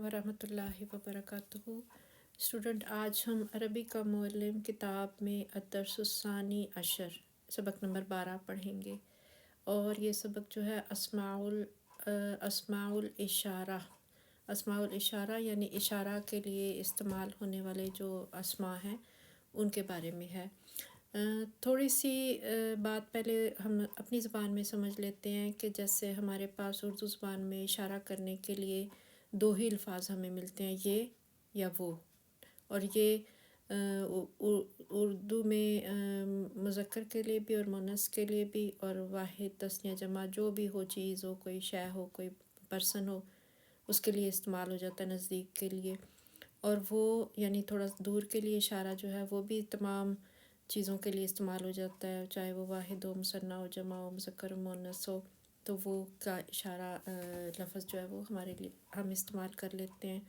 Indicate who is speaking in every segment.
Speaker 1: वरहमतुल्लाहि वबरकातुहू। स्टूडेंट, आज हम अरबी का मुअल्लिम किताब में अद्दर्सुस्सानी अशर सबक नंबर 12 पढ़ेंगे। और ये सबक जो है अस्माउल इशारा यानी इशारा के लिए इस्तेमाल होने वाले जो अस्मा हैं उनके बारे में है। थोड़ी सी बात पहले हम अपनी ज़बान में समझ लेते हैं कि जैसे हमारे पास उर्दू ज़बान में इशारा करने के लिए दो ही अल्फाज हमें मिलते हैं, ये या वो। और ये उर्दू में मुज़क्कर के लिए भी और मुअन्नस के लिए भी, और वाहिद तस्निया जमा जो भी हो, चीज़ हो, कोई शय हो, कोई पर्सन हो, उसके लिए इस्तेमाल हो जाता है नज़दीक के लिए। और वो यानी थोड़ा दूर के लिए इशारा जो है वो भी तमाम चीज़ों के लिए इस्तेमाल हो जाता है, चाहे वो वाहिद हो, मुसन्ना हो, जमा हो, मुज़क्कर हो, मुअन्नस हो। तो वो का इशारा लफ्ज़ जो है वो हमारे लिए हम इस्तेमाल कर लेते हैं।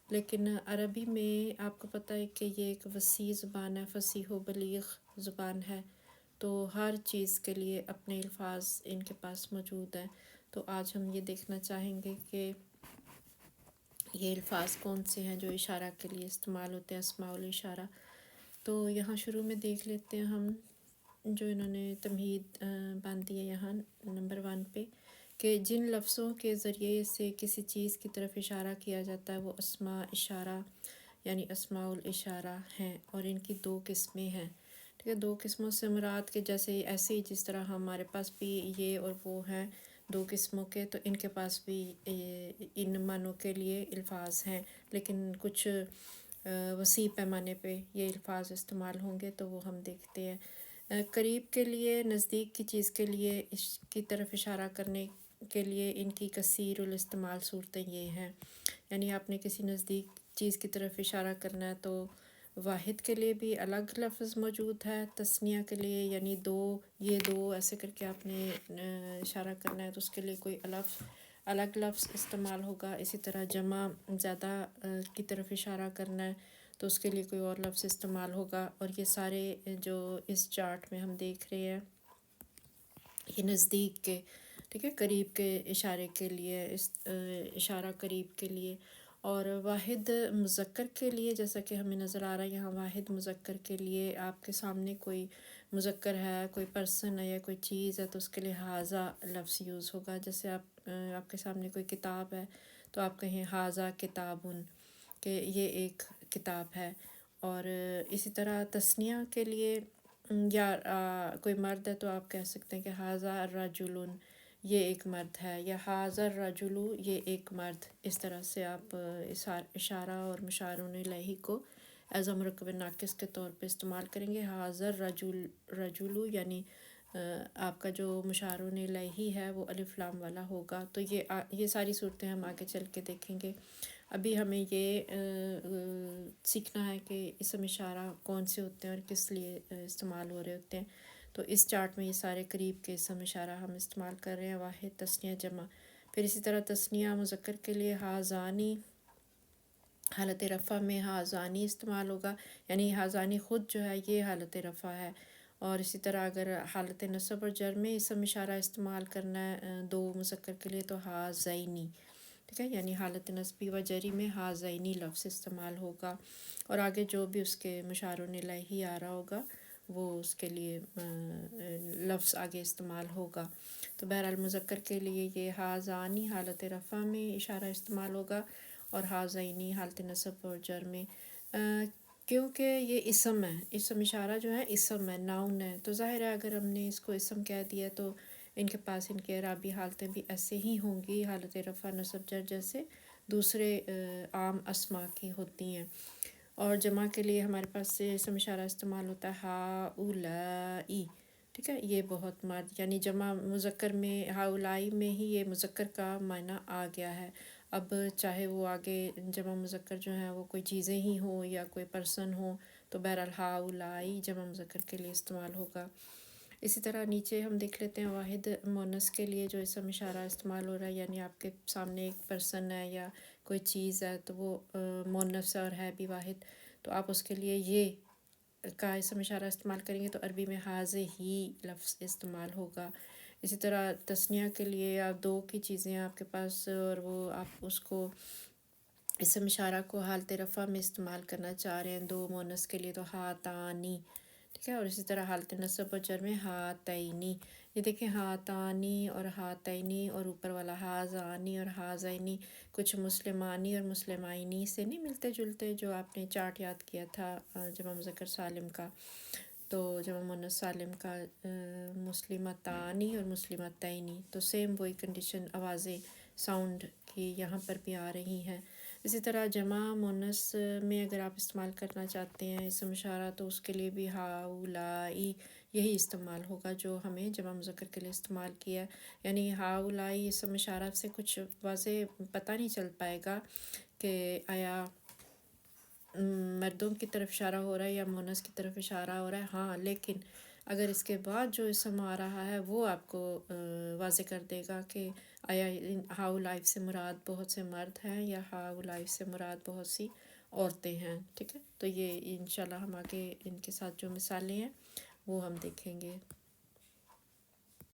Speaker 1: लेकिन अरबी में आपको पता है कि ये एक वसी ज़ुबान है, फसीह व बलीग़ ज़ुबान है, तो हर चीज़ के लिए अपने अल्फाज इनके पास मौजूद हैं। तो आज हम ये देखना चाहेंगे कि ये अल्फाज कौन से हैं जो इशारा के लिए इस्तेमाल होते हैं, अस्माउल इशारा। तो यहाँ शुरू में देख लेते हैं हम जो इन्होंने तमहीद बांधी है यहाँ नंबर 1 पे, कि जिन लफ्ज़ों के ज़रिए से किसी चीज़ की तरफ इशारा किया जाता है वो अस्मा इशारा यानी अस्माउल इशारा हैं। और इनकी दो किस्में हैं, ठीक है। दो किस्मों से मुराद के जैसे ऐसे ही जिस तरह हमारे पास भी ये और वो हैं दो किस्मों के, तो इनके पास भी इन मानों के लिए अल्फाज हैं, लेकिन कुछ वसी पैमाने पे ये अल्फाज इस्तेमाल होंगे, तो वो हम देखते हैं। करीब के लिए, नज़दीक की चीज़ के लिए इसकी तरफ इशारा करने के लिए इनकी कसीरुल इस्तेमाल सूरतें ये हैं। यानी आपने किसी नज़दीक चीज़ की तरफ इशारा करना है तो वाहिद के लिए भी अलग लफ्ज़ मौजूद है, तस्निया के लिए यानी दो, ये दो ऐसे करके आपने इशारा करना है तो उसके लिए कोई अलग लफ्ज़ इस्तेमाल होगा। इसी तरह जमा ज़्यादा की तरफ इशारा करना है तो उसके लिए कोई और लफ्ज़ इस्तेमाल होगा। और ये सारे जो इस चार्ट में हम देख रहे हैं ये नज़दीक के, ठीक है, करीब के इशारे के लिए इशारा करीब के लिए। और वाहिद मुज़क्कर के लिए जैसा कि हमें नज़र आ रहा है यहाँ, वाहिद मुज़क्कर के लिए आपके सामने कोई मुज़क्कर है, कोई पर्सन है या कोई चीज़ है तो उसके लिए हाज़ा लफ्ज़ यूज़ होगा। जैसे आपके सामने कोई किताब है तो आप कहें हाज़ा किताबुन, कि ये एक किताब है। और इसी तरह तस्निया के लिए या कोई मर्द है तो आप कह सकते हैं कि हाज़ा रजुलुन, ये एक मर्द है, या हाज़र रजुलु, ये एक मर्द। इस तरह से आप इशारा और मुशारुन इलैही को एज़ मुरक्कब नाकिस के तौर पे इस्तेमाल करेंगे। हाज़र रजुलु यानी आपका जो मुशारुन इलैही है वो अलिफ लाम वाला होगा। तो ये सारी सूरतें हम आगे चल के देखेंगे। अभी हमें ये सीखना है कि इसम इशारा कौन से होते हैं और किस लिए इस्तेमाल हो रहे होते हैं। तो इस चार्ट में ये सारे करीब के इसम इशारा हम इस्तेमाल कर रहे हैं, वाहिद तस्निया जमा। फिर इसी तरह तस्निया मुज़क्कर के लिए हाज़ानी, हालत रफ़ा में हाज़ानी इस्तेमाल होगा, यानी हाज़ानी ख़ुद जो है ये हालत रफ़ा है। और इसी तरह अगर हालत नस्ब और जर में इसम इशारा इस्तेमाल करना है दो मुज़क्कर के लिए तो हाज़ैनी, ठीक है, यानी हालत नस्बी व जरी में हाज़ैनी लफ्ज़ इस्तेमाल होगा। और आगे जो भी उसके मुशारुन इलैही आ रहा होगा वो उसके लिए लफ्ज़ आगे इस्तेमाल होगा। तो बहरहाल मुज़क्कर के लिए ये हाज़ानी हालत रफ़ा में इशारा इस्तेमाल होगा और हाज़ैनी हालत नस्ब और जर में। क्योंकि ये इसम है, इसम इशारा जो है इसम है, नाउन है, तो ज़ाहिर है अगर हमने इसको इसम कह दिया तो इनके पास इनके इराबी हालतें भी ऐसे ही होंगी, हालत रफ़ा नस्ब जर जैसे दूसरे आम अस्मा की होती हैं। और जमा के लिए हमारे पास से इसम इशारा इस्तेमाल होता है हाउलाई, ठीक है, ये बहुत मर्द, यानी जमा मुज़क्कर में हाउलाई में ही ये मुज़क्कर का मायना आ गया है। अब चाहे वो आगे जमा मुज़क्कर जो है वो कोई चीज़ें ही हो या कोई पर्सन हो, तो बहरहाल हाउलाई जमा मुज़क्कर के लिए इस्तेमाल होगा। इसी तरह नीचे हम देख लेते हैं वाहिद मुअन्नस के लिए जो इसम इशारा इस्तेमाल हो रहा है, यानी आपके सामने एक पर्सन है या कोई चीज़ है तो वो मुअन्नस और है भी वाहिद, तो आप उसके लिए ये का इसम इशारा इस्तेमाल करेंगे तो अरबी में हाज़े ही लफ्ज़ इस्तेमाल होगा। इसी तरह तस्निया के लिए आप दो की चीज़ें आपके पास और वो आप उसको اسم اشارہ کو حالت رفع میں استعمال کرنا چاہ رہے ہیں دو مونس کے لیے تو ہاتانی، ٹھیک ہے، اور اسی طرح حالت نصب و جر میں ہاتینی. یہ دیکھیں ہاتانی اور ہاتینی اور اوپر والا ہازانی اور ہازینی کچھ مسلمانی اور مسلمائنی سے نہیں ملتے جلتے، جو آپ نے چارٹ یاد کیا تھا جمع مذکر سالم کا. تو جمع مؤنث سالم کا مسلمتانی اور مسلمتینی، تو سیم وہی کنڈیشن آوازیں ساؤنڈ کی یہاں پر بھی آ رہی ہیں. اسی طرح جمع مؤنث میں اگر آپ استعمال کرنا چاہتے ہیں اسم اشارہ تو اس کے لیے بھی ہاؤلائی یہی استعمال ہوگا جو ہمیں جمع مذکر کے لیے استعمال کیا ہے. یعنی ہاؤلائی اسم اشارہ سے کچھ واضح پتہ نہیں چل پائے گا کہ آیا مردوں کی طرف اشارہ ہو رہا ہے یا مونس کی طرف اشارہ ہو رہا ہے. ہاں لیکن اگر اس کے بعد جو اسم آ رہا ہے وہ آپ کو واضح کر دے گا کہ آیا ہاؤ لائف سے مراد بہت سے مرد ہیں یا ہاؤ لائف سے مراد بہت سی عورتیں ہیں. ٹھیک ہے، تو یہ انشاءاللہ ہم آگے ان کے ساتھ جو مثالیں ہیں وہ ہم دیکھیں گے.